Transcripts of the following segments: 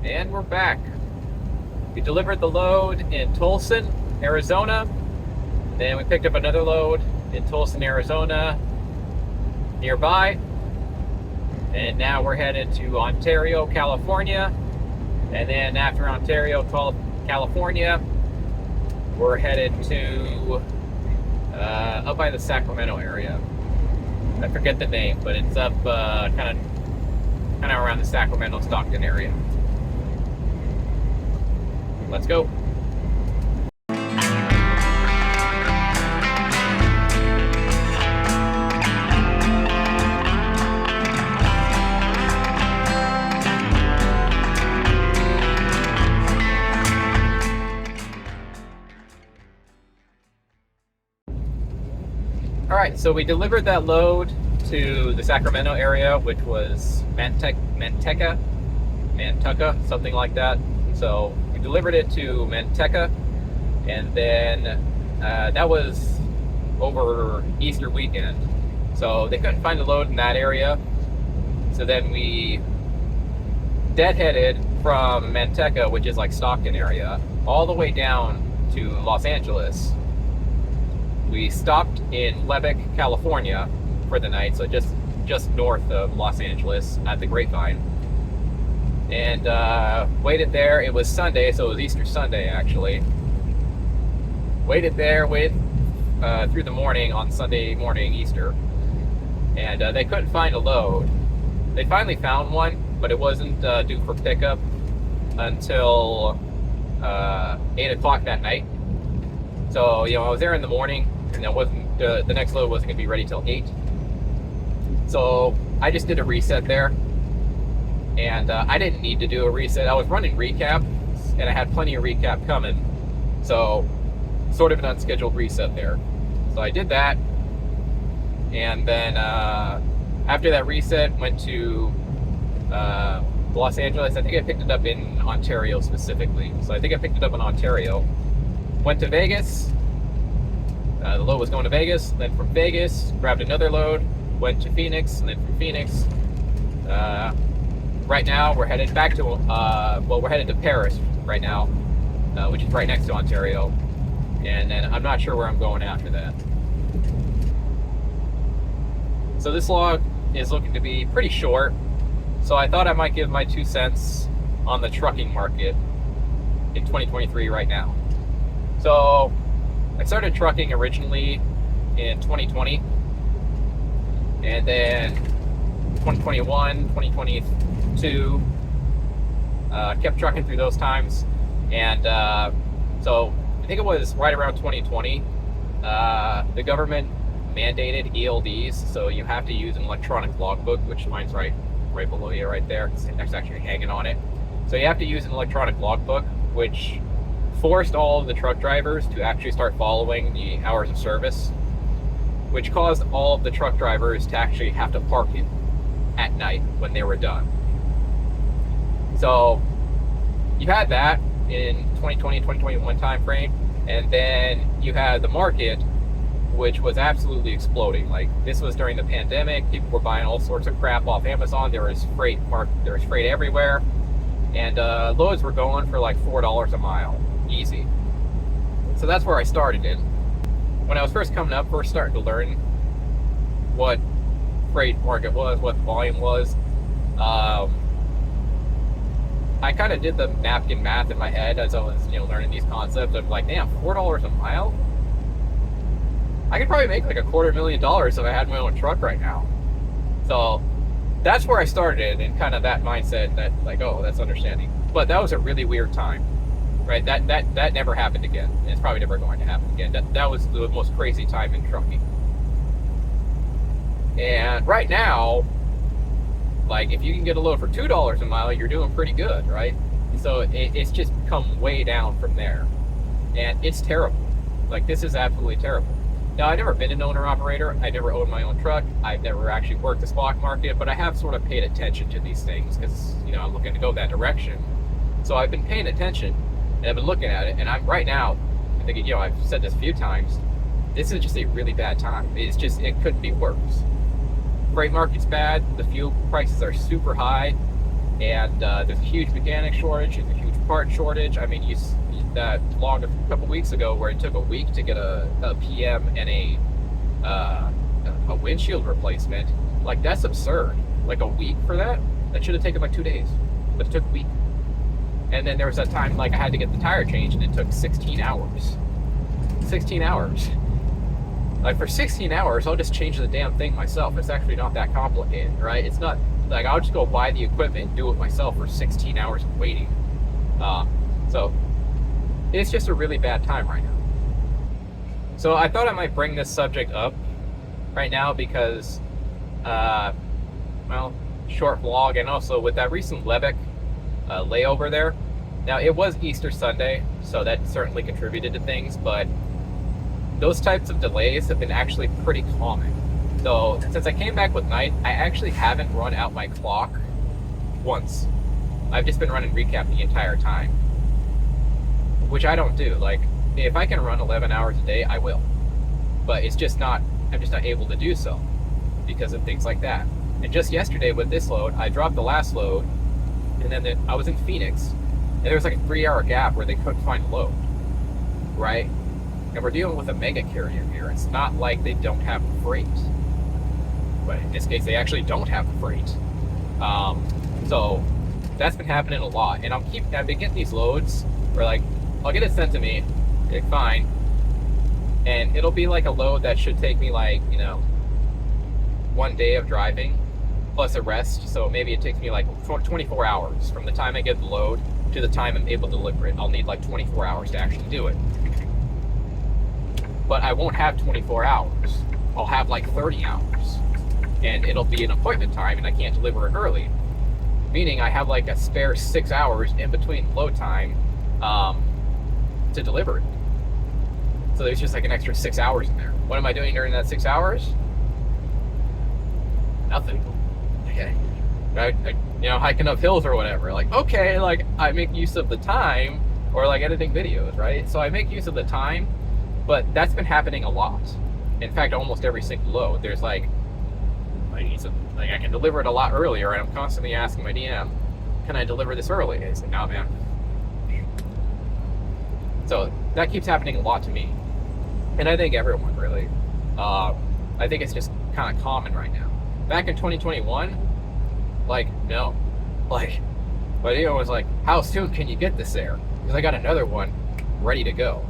And we're back. We delivered the load in Tucson, Arizona. Then we picked up another load in Tucson, Arizona, nearby. And now we're headed to Ontario, California. And then after Ontario, California, we're headed to up by the Sacramento area. I forget the name, but it's up kind of around the Sacramento, Stockton area. Let's go. All right, so we delivered that load to the Sacramento area, which was Manteca, something like that. So we delivered it to Manteca, and then that was over Easter weekend. So they couldn't find the load in that area. So then we deadheaded from Manteca, which is like Stockton area, all the way down to Los Angeles. We stopped in Lubbock, California for the night, so just north of Los Angeles at the Grapevine. And waited there. It was Sunday, so it was Easter Sunday actually. Waited through the morning on Sunday morning, Easter. And they couldn't find a load. They finally found one, but it wasn't due for pickup until 8 o'clock that night. So, I was there in the morning, and the next load wasn't going to be ready till 8. So I just did a reset there, and I didn't need to do a reset. I was running recap, and I had plenty of recap coming, so sort of an unscheduled reset there. So I did that, and then after that reset, went to Los Angeles. I think I picked it up in Ontario specifically. So I think I picked it up in Ontario. Went to Vegas. The load was going to Vegas. Then from Vegas, grabbed another load, went to Phoenix, and then from Phoenix, right now we're headed back to, we're headed to Paris right now, which is right next to Ontario. And then I'm not sure where I'm going after that. So this log is looking to be pretty short. So I thought I might give my 2 cents on the trucking market in 2023 right now. So I started trucking originally in 2020, and then 2021, 2022, kept trucking through those times. And so I think it was right around 2020, the government mandated ELDs, so you have to use an electronic logbook, which mine's right below you right there. It's actually hanging on it. So you have to use an electronic logbook, which forced all of the truck drivers to actually start following the hours of service, which caused all of the truck drivers to actually have to park it at night when they were done. So you had that in 2020, 2021 time frame, and then you had the market, which was absolutely exploding. Like, this was during the pandemic. People were buying all sorts of crap off Amazon. There was freight everywhere, and loads were going for like $4 a mile, easy. So that's where I started in. When I was first starting to learn what freight market was, what volume was, I kind of did the napkin math in my head as I was, learning these concepts of like, damn, $4 a mile? I could probably make like $250,000 if I had my own truck right now. So that's where I started, and kind of that mindset that like, oh, that's understanding. But that was a really weird time, right? That never happened again. And it's probably never going to happen again. That was the most crazy time in trucking. And right now, like, if you can get a load for $2 a mile, you're doing pretty good, right? So it's just come way down from there, and it's terrible. Like, this is absolutely terrible. Now, I've never been an owner-operator. I never owned my own truck. I've never actually worked the spot market, but I have sort of paid attention to these things because, I'm looking to go that direction. So I've been paying attention, and I've been looking at it, and I'm right now thinking, I've said this a few times, this is just a really bad time. It couldn't be worse. Freight market's bad. The fuel prices are super high. and there's a huge mechanic shortage, there's a huge part shortage. I mean, that log a couple weeks ago where it took a week to get a PM and a windshield replacement. Like, that's absurd. Like, a week for that? That should have taken like 2 days, but it took a week. And then there was that time, like, I had to get the tire changed, and it took 16 hours. 16 hours. Like, for 16 hours, I'll just change the damn thing myself. It's actually not that complicated, right? It's not, like, I'll just go buy the equipment and do it myself for 16 hours of waiting. So, it's just a really bad time right now. So, I thought I might bring this subject up right now because, well, short vlog, and also with that recent Levick layover there. Now, it was Easter Sunday, so that certainly contributed to things, but those types of delays have been actually pretty common. So since I came back with night, I actually haven't run out my clock once. I've just been running recap the entire time, which I don't do. Like, if I can run 11 hours a day, I will. But it's just not, I'm just not able to do so because of things like that. And just yesterday with this load, I dropped the last load, and then I was in Phoenix, and there was like a 3-hour gap where they couldn't find a load, right? And we're dealing with a mega carrier here. It's not like they don't have freight, but in this case, they actually don't have the freight. So that's been happening a lot, and I've been getting these loads where, like, I'll get it sent to me, okay, fine, and it'll be like a load that should take me, like, 1 day of driving plus a rest. So maybe it takes me like 24 hours from the time I get the load to the time I'm able to deliver it. I'll need like 24 hours to actually do it. But I won't have 24 hours. I'll have like 30 hours. And it'll be an appointment time, and I can't deliver it early. Meaning I have like a spare 6 hours in between load time to deliver it. So there's just like an extra 6 hours in there. What am I doing during that 6 hours? Nothing. Okay. Hiking up hills or whatever. Like, okay, like, I make use of the time, or like editing videos, right? So I make use of the time, but that's been happening a lot. In fact, almost every single load, there's like I can deliver it a lot earlier, and I'm constantly asking my DM, can I deliver this early? I say, no, man. So that keeps happening a lot to me. And I think everyone, really. I think it's just kind of common right now. Back in 2021, like, no. Like, my video was like, how soon can you get this there? Because I got another one ready to go.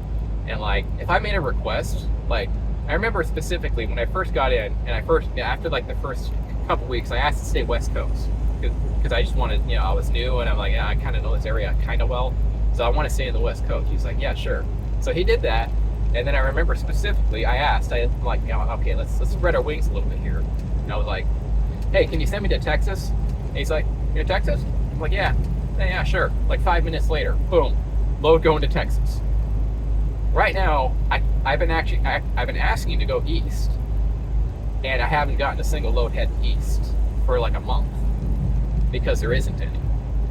And like, if I made a request, like, I remember specifically when I first got in, and after like the first couple weeks, I asked to stay West Coast. Because I just wanted, I was new, and I'm like, yeah, I kind of know this area kind of well. So I want to stay in the West Coast. He's like, yeah, sure. So he did that. And then I remember specifically, I'm like, okay, let's spread our wings a little bit here. And I was like, hey, can you send me to Texas? And he's like, you're in Texas? I'm like, yeah, sure. Like 5 minutes later, boom, load going to Texas. Right now, I've been asking to go east, and I haven't gotten a single load head east for like a month because there isn't any.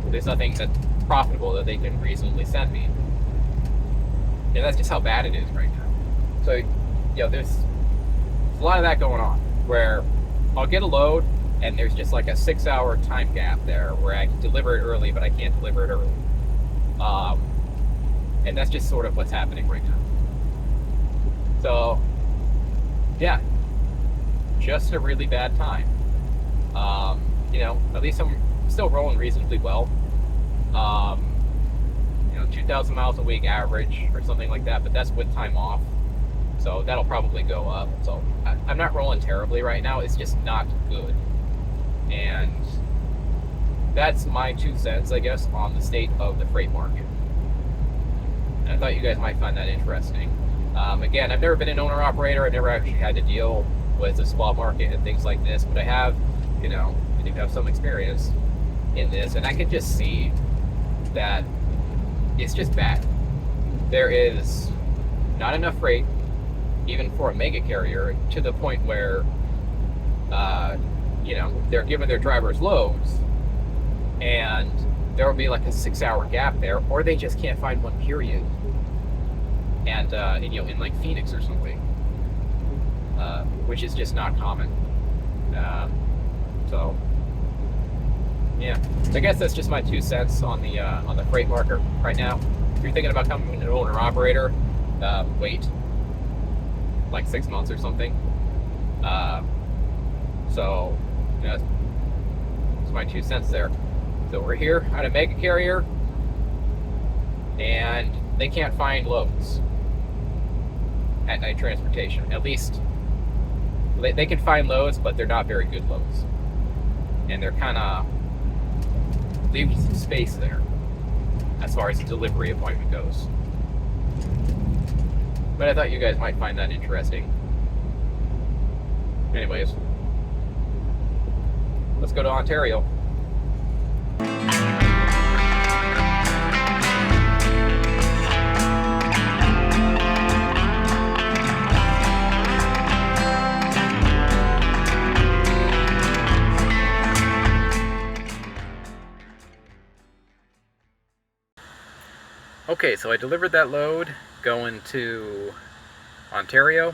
There's nothing that's profitable that they can reasonably send me. And that's just how bad it is right now. So, there's a lot of that going on where I'll get a load, and there's just like a 6-hour time gap there where I can deliver it early, but I can't deliver it early. And that's just sort of what's happening right now. So, yeah, just a really bad time. At least I'm still rolling reasonably well. 2,000 miles a week average or something like that, but that's with time off. So that'll probably go up. So I'm not rolling terribly right now. It's just not good. And that's my 2 cents, I guess, on the state of the freight market. And I thought you guys might find that interesting. Again, I've never been an owner-operator. I've never actually had to deal with the spot market and things like this, but I have, I do have some experience in this, and I can just see that it's just bad. There is not enough freight, even for a mega carrier, to the point where, they're giving their drivers loads, and there will be like a 6-hour gap there, or they just can't find one, period. And in like Phoenix or something, which is just not common. So Yeah, so I guess that's just my 2 cents on the freight market right now. If you're thinking about becoming an owner operator, wait like 6 months or something. Uh, so, you know, that's my 2 cents there. So we're here at a mega carrier, and they can't find loads at night transportation. At least they can find loads, but they're not very good loads, and they're kind of leaving some space there as far as the delivery appointment goes. But I thought you guys might find that interesting. Anyways, let's go to Ontario. Okay, so I delivered that load going to Ontario.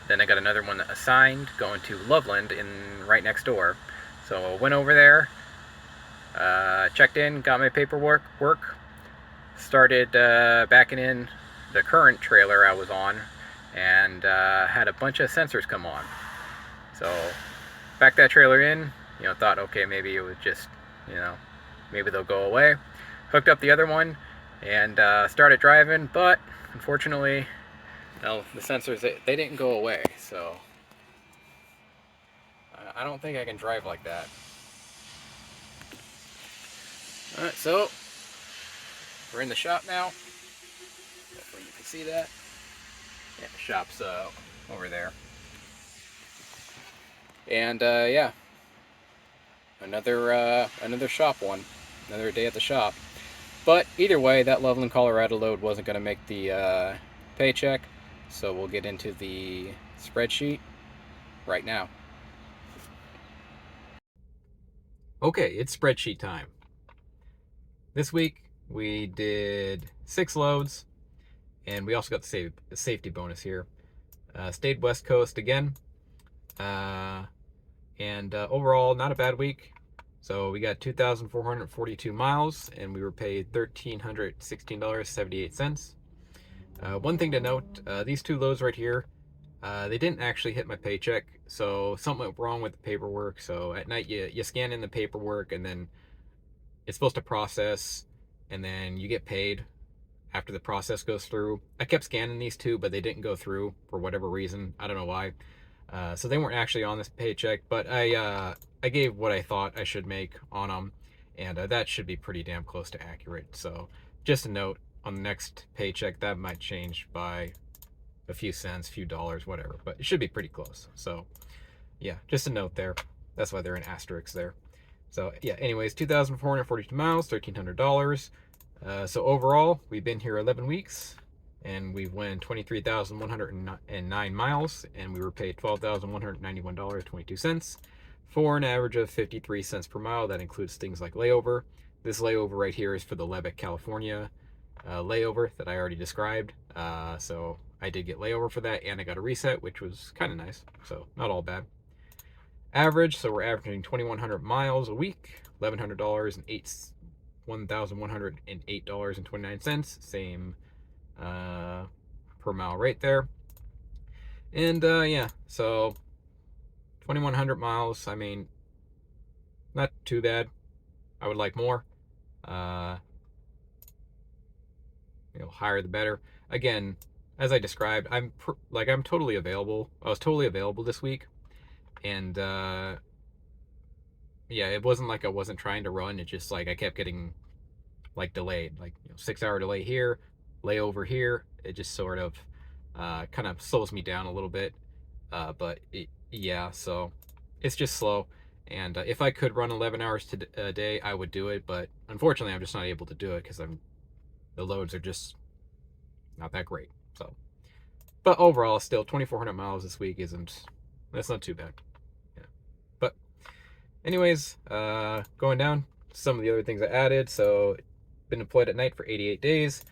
Then I got another one assigned going to Loveland right next door. So I went over there, checked in, got my paperwork, started backing in the current trailer I was on, and had a bunch of sensors come on. So backed that trailer in, thought, okay, maybe it was just, maybe they'll go away. Hooked up the other one and started driving, but unfortunately, the sensors, they didn't go away, so I don't think I can drive like that. Alright, so we're in the shop now. Hopefully you can see that. Yeah, the shop's over there. And yeah, another shop one, another day at the shop. But either way, that Loveland, Colorado load wasn't going to make the paycheck, so we'll get into the spreadsheet right now. Okay, it's spreadsheet time. This week we did 6 loads, and we also got the safety bonus here. Stayed West Coast again, and overall not a bad week. So we got 2,442 miles, and we were paid $1,316.78. One thing to note, these 2 loads right here, they didn't actually hit my paycheck, so something went wrong with the paperwork. So at night you scan in the paperwork, and then it's supposed to process, and then you get paid after the process goes through. I kept scanning these 2, but they didn't go through for whatever reason. I don't know why. So they weren't actually on this paycheck, but I gave what I thought I should make on them, and that should be pretty damn close to accurate. So just a note, on the next paycheck, that might change by a few cents, few dollars, whatever, but it should be pretty close. So yeah, just a note there. That's why they're in asterisks there. So yeah, anyways, 2,442 miles, $1,300. So overall, we've been here 11 weeks, and we went 23,109 miles, and we were paid $12,191.22 for an average of 53 cents per mile. That includes things like layover. This layover right here is for the Lubbock, California layover that I already described. So I did get layover for that, and I got a reset, which was kind of nice. So not all bad. Average, so we're averaging 2,100 miles a week, $1,100 and $1,108.29, same per mile rate there. And yeah, so 2,100 miles, I mean, not too bad. I would like more. Higher the better. Again, as I described, I'm totally available. I was totally available this week, and yeah, it wasn't like I wasn't trying to run. It's just like I kept getting delayed, 6-hour delay here, layover here. It just sort of kind of slows me down a little bit. But yeah, so it's just slow. And if I could run 11 hours a day, I would do it. But unfortunately, I'm just not able to do it because the loads are just not that great. So, but overall, still 2,400 miles this week that's not too bad. Yeah. But anyways, going down some of the other things I added. So been deployed at night for 88 days,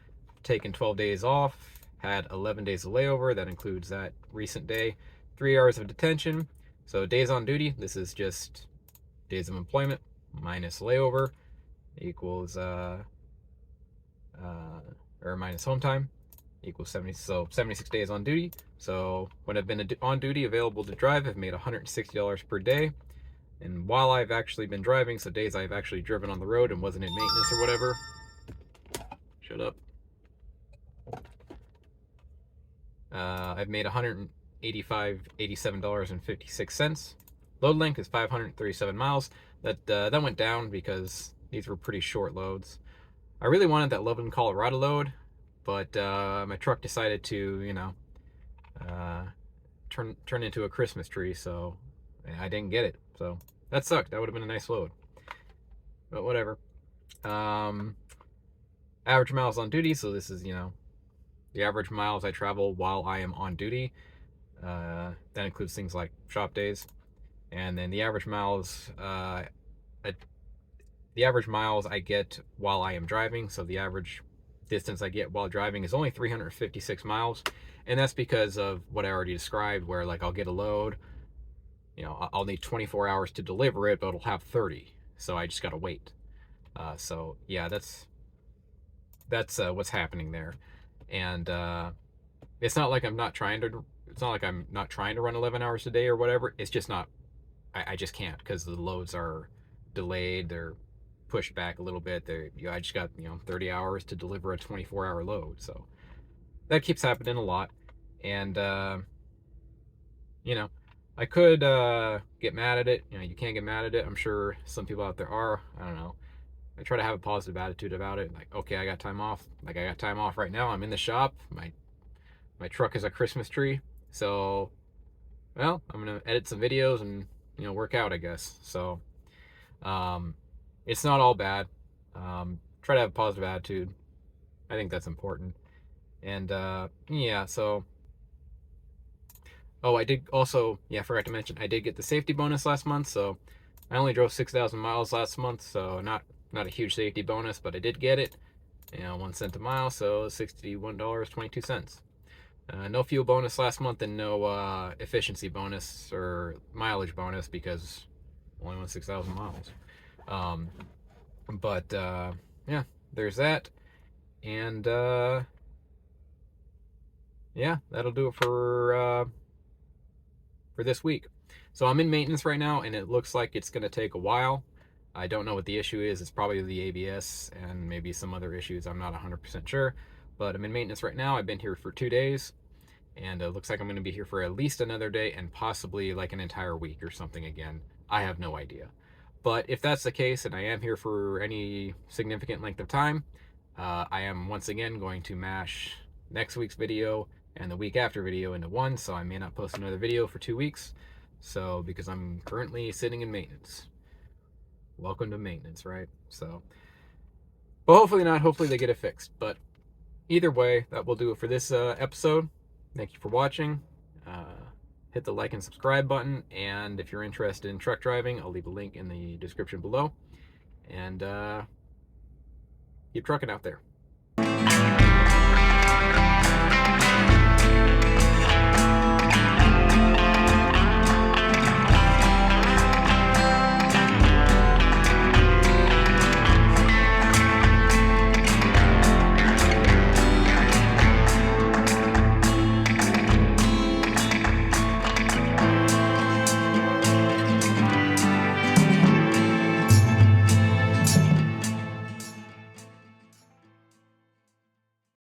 taken 12 days off, had 11 days of layover. That includes that recent day, 3 hours of detention. So days on duty, this is just days of employment. minus layover equals or minus home time equals 70. So 76 days on duty. So when I've been on duty available to drive, I've made $160 per day. And while I've actually been driving, so days I've actually driven on the road and wasn't in maintenance or whatever. Shut up. I've made $187.56. Load length is 537 miles. That went down because these were pretty short loads. I really wanted that Loveland, Colorado load, but my truck decided to, uh, turn into a Christmas tree, so I didn't get it. So that sucked. That would have been a nice load, but whatever. Average miles on duty. So this is, the average miles I travel while I am on duty. That includes things like shop days, and then the average miles. The average miles I get while I am driving. So the average distance I get while driving is only 356 miles, and that's because of what I already described, where like I'll get a load, I'll need 24 hours to deliver it, but it'll have 30, so I just gotta wait. So yeah, that's what's happening there, and it's not like I'm not trying to. It's not like I'm not trying to run 11 hours a day or whatever. It's just not. I just can't because the loads are delayed. They're pushed back a little bit. I just got 30 hours to deliver a 24-hour load, so that keeps happening a lot, and I could get mad at it. You can't get mad at it. I'm sure some people out there are. I don't know. I try to have a positive attitude about it. Like, okay, I got time off. Like, I got time off right now. I'm in the shop. My truck is a Christmas tree. So, well, I'm gonna edit some videos and work out, I guess. So, it's not all bad. Try to have a positive attitude. I think that's important. And yeah, so. Oh, I did also, yeah, I forgot to mention, I did get the safety bonus last month. So I only drove 6,000 miles last month, so not a huge safety bonus, but I did get it. 1 cent a mile, so $61.22. No fuel bonus last month, and no efficiency bonus or mileage bonus because only went 6,000 miles. But yeah, there's that. And yeah, that'll do it for this week. So I'm in maintenance right now, and it looks like it's going to take a while. I don't know what the issue is. It's probably the ABS and maybe some other issues. I'm not 100% sure. But I'm in maintenance right now. I've been here for 2 days. And it looks like I'm going to be here for at least another day and possibly like an entire week or something again. I have no idea. But if that's the case and I am here for any significant length of time, I am once again going to mash next week's video and the week after video into one, so I may not post another video for 2 weeks. So, because I'm currently sitting in maintenance. Welcome to maintenance, right? So, but hopefully not. Hopefully they get it fixed. But either way, that will do it for this episode. Thank you for watching. Hit the like and subscribe button. And if you're interested in truck driving, I'll leave a link in the description below. And keep trucking out there.